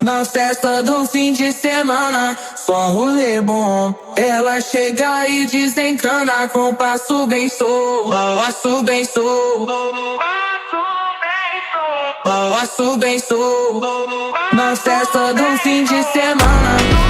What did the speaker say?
Na festa do fim de semana, só rolê bom. Ela chega e desencana com passo bem solto, passo bem solto, passo bem solto. Na festa do fim de semana.